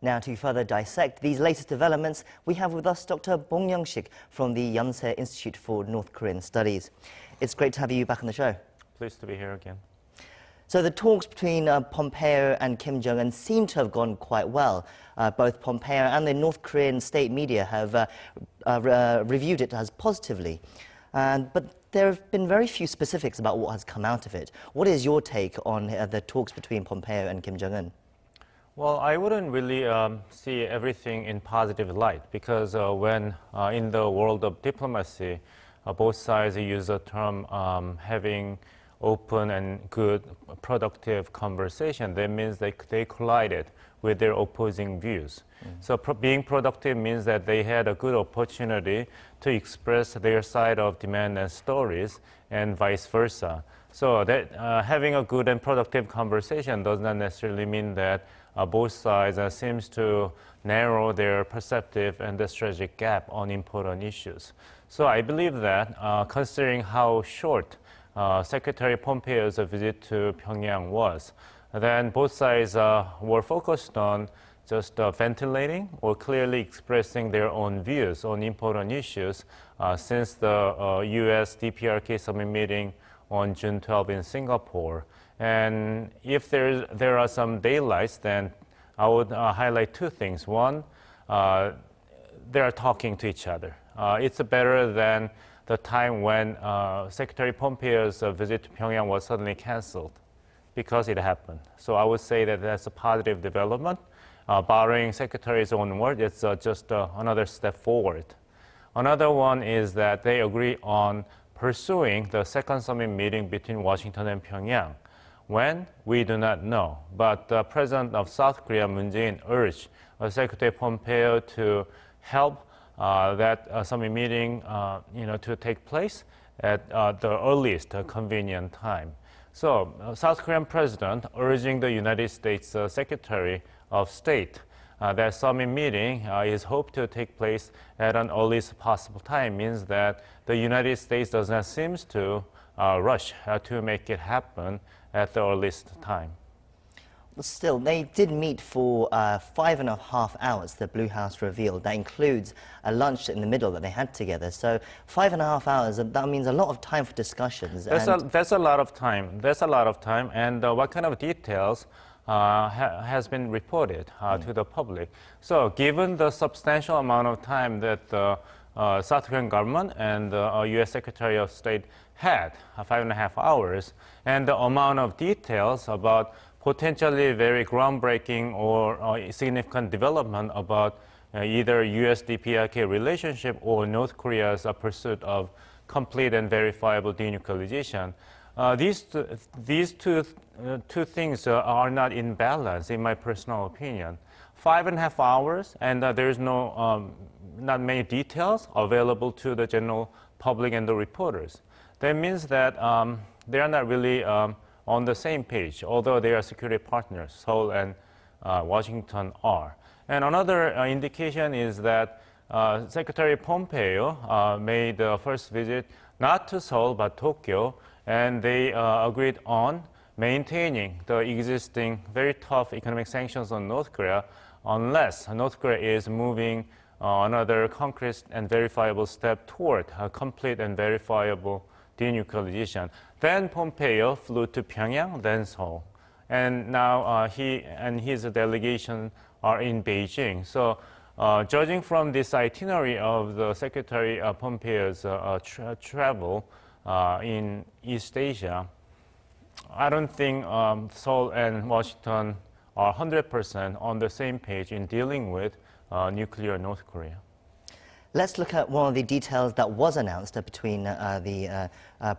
Now, to further dissect these latest developments, we have with us Dr. Bong Young-shik from the Yonsei Institute for North Korean Studies. It's great to have you back on the show. Pleased to be here again. So the talks between Pompeo and Kim Jong-un seem to have gone quite well. Both Pompeo and the North Korean state media have reviewed it as positively. But there have been very few specifics about what has come out of it. What is your take on the talks between Pompeo and Kim Jong-un? Well, I wouldn't really see everything in positive light because when in the world of diplomacy, both sides use the term having open and good, productive conversation. That means they collided with their opposing views. So being productive means that they had a good opportunity to express their side of demand and stories and vice versa. So that having a good and productive conversation does not necessarily mean that both sides seems to narrow their perceptive and the strategic gap on important issues. So I believe that considering how short Secretary Pompeo's visit to Pyongyang was, then both sides were focused on just ventilating or clearly expressing their own views on important issues since the U.S. DPRK summit meeting on June 12 in Singapore. And if there are some daylights, then I would highlight two things. One, they are talking to each other. It's better than the time when Secretary Pompeo's visit to Pyongyang was suddenly canceled because it happened. So I would say that that's a positive development. Borrowing Secretary's own word, it's just another step forward. Another one is that they agree on pursuing the second summit meeting between Washington and Pyongyang. When? We do not know. But the President of South Korea, Moon Jae-in, urged Secretary Pompeo to help that summit meeting to take place at the earliest convenient time. So South Korean President urging the United States Secretary of State that summit meeting is hoped to take place at an earliest possible time means that the United States does not seem to rush to make it happen at the earliest time. Still, they did meet for 5.5 hours, the Blue House revealed. That includes a lunch in the middle that they had together. So 5.5 hours, that means a lot of time for discussions. That's a lot of time. That's a lot of time. And what kind of details has been reported to the public? So given the substantial amount of time that the South Korean government and the U.S. Secretary of State had, 5.5 hours, and the amount of details about potentially very groundbreaking or significant development about either U.S.-DPRK relationship or North Korea's pursuit of complete and verifiable denuclearization. These two things are not in balance, in my personal opinion. 5.5 hours, and there's not many details available to the general public and the reporters. That means that they are not really on the same page, although they are security partners, Seoul and Washington are. And another indication is that Secretary Pompeo made the first visit not to Seoul but Tokyo, and they agreed on maintaining the existing very tough economic sanctions on North Korea unless North Korea is moving another concrete and verifiable step toward a complete and verifiable denuclearization. Then Pompeo flew to Pyongyang, then Seoul. And now he and his delegation are in Beijing. So judging from this itinerary of the Secretary Pompeo's travel in East Asia, I don't think Seoul and Washington are 100% on the same page in dealing with nuclear North Korea. Let's look at one of the details that was announced between the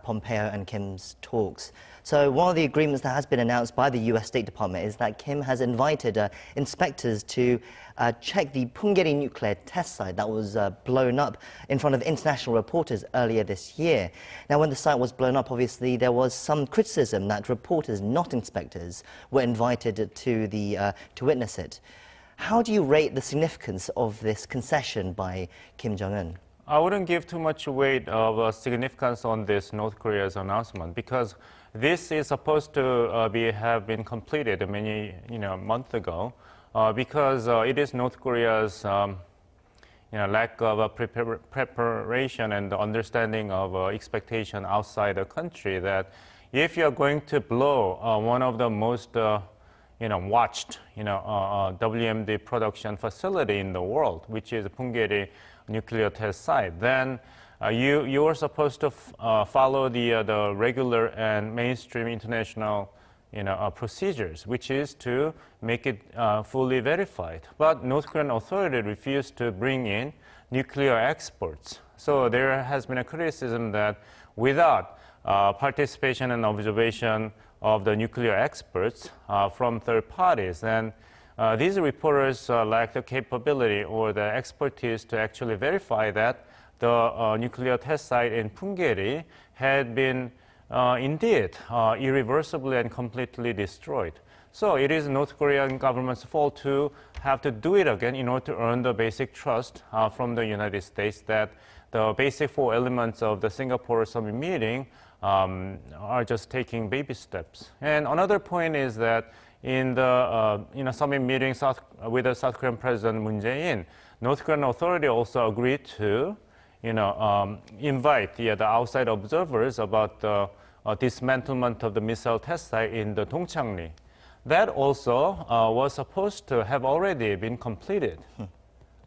Pompeo and Kim's talks. So one of the agreements that has been announced by the U.S. State Department is that Kim has invited inspectors to check the Punggye-ri nuclear test site that was blown up in front of international reporters earlier this year. Now, when the site was blown up, obviously there was some criticism that reporters, not inspectors, were invited to witness it. How do you rate the significance of this concession by Kim Jong-un? I wouldn't give too much weight of significance on this North Korea's announcement because this is supposed to have been completed many months ago. because it is North Korea's lack of preparation and understanding of expectation outside the country that if you're going to blow one of the most watched WMD production facility in the world, which is Punggye nuclear test site, then you are supposed to follow the regular and mainstream international procedures, which is to make it fully verified. But North Korean authority refused to bring in nuclear experts. So there has been a criticism that without participation and observation of the nuclear experts from third parties, then these reporters lack the capability or the expertise to actually verify that the nuclear test site in Punggye had been indeed irreversibly and completely destroyed. So it is North Korean government's fault to have to do it again in order to earn the basic trust from the United States that the basic 4 elements of the Singapore summit meeting are just taking baby steps. And another point is that in the summit meeting with the South Korean President Moon Jae-in, North Korean authority also agreed to invite the outside observers about the dismantlement of the missile test site in the Dongchangri. That also was supposed to have already been completed.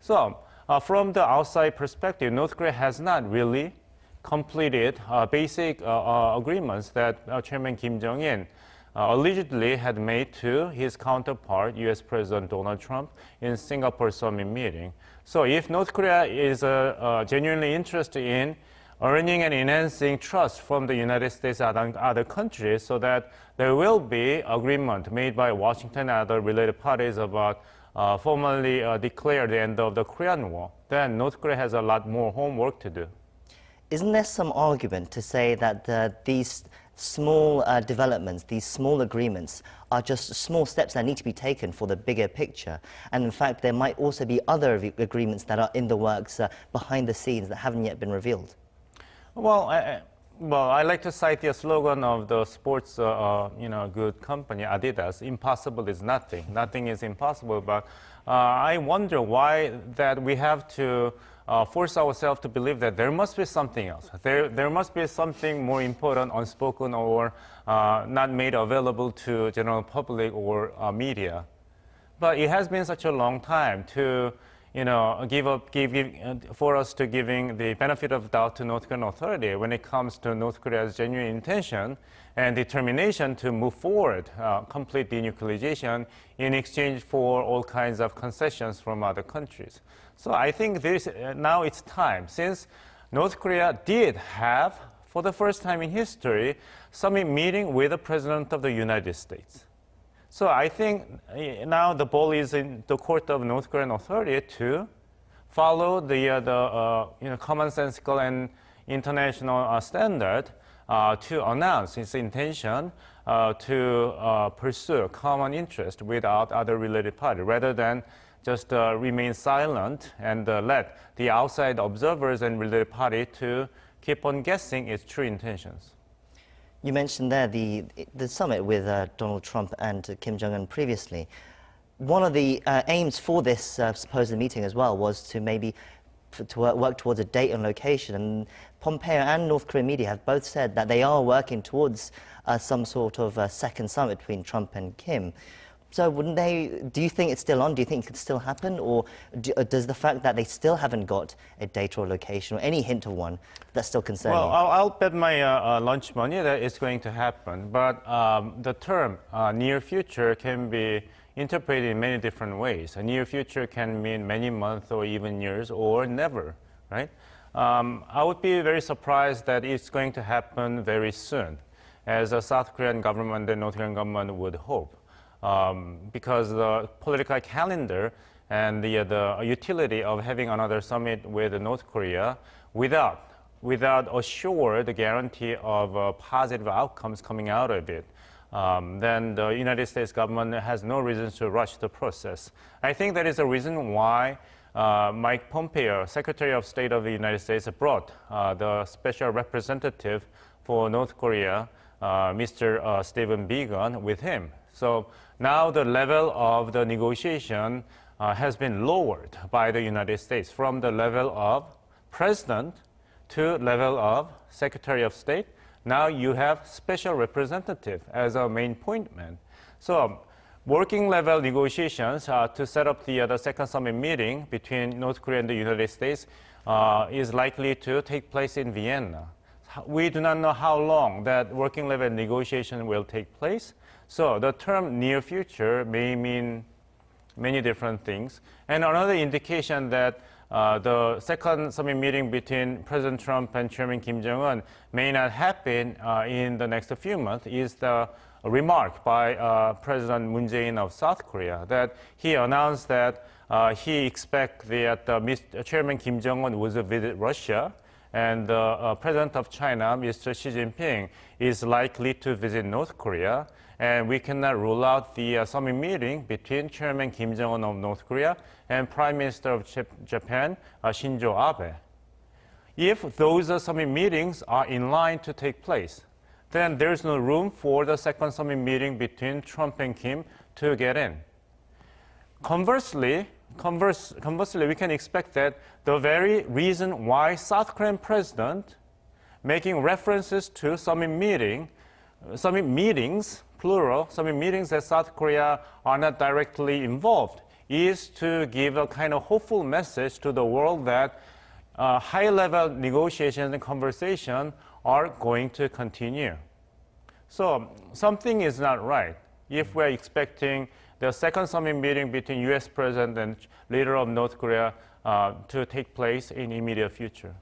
So from the outside perspective, North Korea has not really completed basic agreements that Chairman Kim Jong-un allegedly had made to his counterpart, U.S. President Donald Trump, in Singapore summit meeting. So if North Korea is genuinely interested in earning and enhancing trust from the United States and other countries so that there will be agreement made by Washington and other related parties about formally declare the end of the Korean War, then North Korea has a lot more homework to do. Isn't there some argument to say that these small developments, these small agreements, are just small steps that need to be taken for the bigger picture? And in fact, there might also be other agreements that are in the works behind the scenes that haven't yet been revealed. Well, I like to cite the slogan of the sports good company, Adidas, impossible is nothing. Nothing is impossible, but I wonder why that we have to force ourselves to believe that there must be something else. There must be something more important, unspoken, or not made available to general public or media. But it has been such a long time to for us to giving the benefit of doubt to North Korean authority when it comes to North Korea's genuine intention and determination to move forward, complete denuclearization in exchange for all kinds of concessions from other countries. So I think now it's time, since North Korea did have, for the first time in history, summit meeting with the President of the United States. So I think now the ball is in the court of North Korean authority to follow the commonsensical and international standard to announce its intention to pursue common interest without other related parties, rather than just remain silent and let the outside observers and related party to keep on guessing its true intentions. You mentioned there the summit with Donald Trump and Kim Jong-un previously. One of the aims for this supposed meeting as well was to maybe work towards a date and location. And Pompeo and North Korean media have both said that they are working towards some sort of second summit between Trump and Kim. So do you think it's still on? Do you think it could still happen? Or does the fact that they still haven't got a date or location or any hint of one, that's still concerning? Well, I'll bet my lunch money that it's going to happen. But the term near future can be interpreted in many different ways. A near future can mean many months or even years or never, right? I would be very surprised that it's going to happen very soon, as the South Korean government and North Korean government would hope. Because the political calendar and the utility of having another summit with North Korea without assured guarantee of positive outcomes coming out of it, then the United States government has no reason to rush the process. I think that is the reason why Mike Pompeo, Secretary of State of the United States, brought the special representative for North Korea Mr. Stephen Biegun with him. So now the level of the negotiation has been lowered by the United States from the level of president to level of Secretary of State. Now you have special representative as a main point man. So working level negotiations to set up the second summit meeting between North Korea and the United States is likely to take place in Vienna. We do not know how long that working level negotiation will take place. So the term near future may mean many different things. And another indication that the second summit meeting between President Trump and Chairman Kim Jong-un may not happen in the next few months is the remark by President Moon Jae-in of South Korea, that he announced that he expects that Chairman Kim Jong-un will visit Russia, and the President of China, Mr. Xi Jinping, is likely to visit North Korea. And we cannot rule out the summit meeting between Chairman Kim Jong-un of North Korea and Prime Minister of Japan, Shinzo Abe. If those summit meetings are in line to take place, then there's no room for the second summit meeting between Trump and Kim to get in. Conversely, we can expect that the very reason why South Korean president making references to summit meetings, plural, summit meetings that South Korea are not directly involved, is to give a kind of hopeful message to the world that high-level negotiations and conversation are going to continue. So something is not right if we're expecting the second summit meeting between U.S. President and leader of North Korea to take place in immediate future.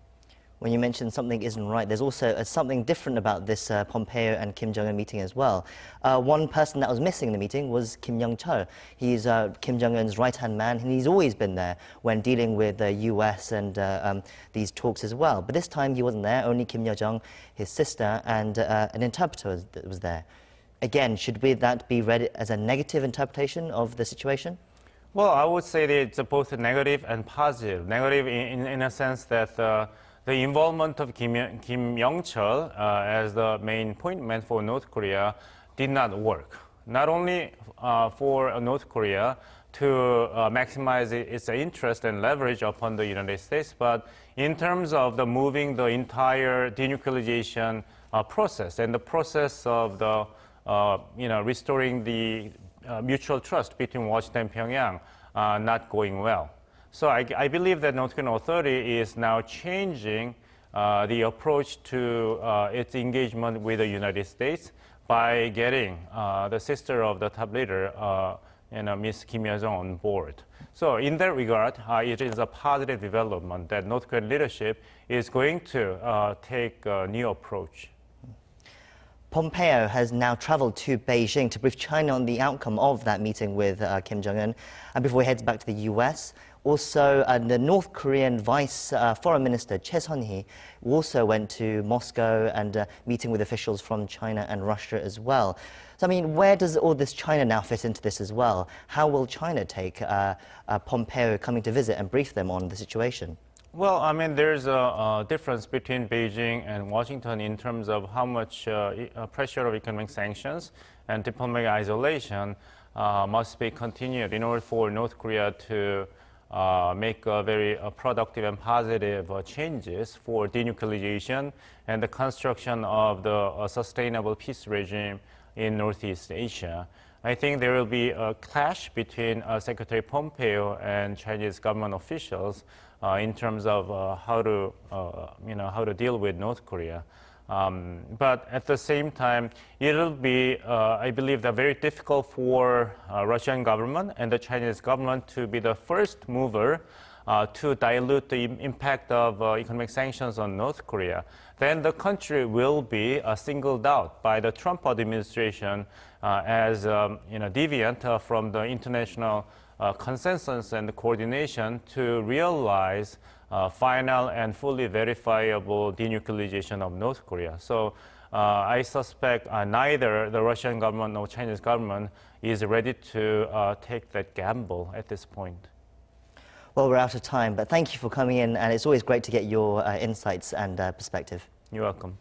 When you mentioned something isn't right, there's also something different about this Pompeo and Kim Jong-un meeting as well. One person that was missing in the meeting was Kim Young-chol. He's Kim Jong-un's right-hand man, and he's always been there when dealing with the U.S. and these talks as well. But this time he wasn't there, only Kim Yo-jong, his sister, and an interpreter was there. Again, should that be read as a negative interpretation of the situation? Well, I would say that it's both negative and positive. Negative in a sense that the involvement of Kim Young-chol as the main point man for North Korea did not work. Not only for North Korea to maximize its interest and leverage upon the United States, but in terms of moving the entire denuclearization process and the process of the restoring the mutual trust between Washington and Pyongyang not going well. So I believe that North Korean authority is now changing the approach to its engagement with the United States by getting the sister of the top leader, Ms. Kim Yo-jong, on board. So in that regard, it is a positive development that North Korean leadership is going to take a new approach. Pompeo has now traveled to Beijing to brief China on the outcome of that meeting with Kim Jong-un. And before he heads back to the U.S., also the North Korean Vice Foreign Minister, Choi Sun-hee, also went to Moscow and meeting with officials from China and Russia as well. So, I mean, where does all this China now fit into this as well? How will China take Pompeo coming to visit and brief them on the situation? Well, I mean, there's a difference between Beijing and Washington in terms of how much pressure of economic sanctions and diplomatic isolation must be continued in order for North Korea to make very productive and positive changes for denuclearization and the construction of the sustainable peace regime in Northeast Asia. I think there will be a clash between Secretary Pompeo and Chinese government officials in terms of how to deal with North Korea. But at the same time, it'll be, I believe, very difficult for Russian government and the Chinese government to be the first mover to dilute the impact of economic sanctions on North Korea. Then the country will be singled out by the Trump administration as deviant from the international consensus and coordination to realize final and fully verifiable denuclearization of North Korea. So I suspect neither the Russian government nor Chinese government is ready to take that gamble at this point. Well, we're out of time, but thank you for coming in, and it's always great to get your insights and perspective. You're welcome.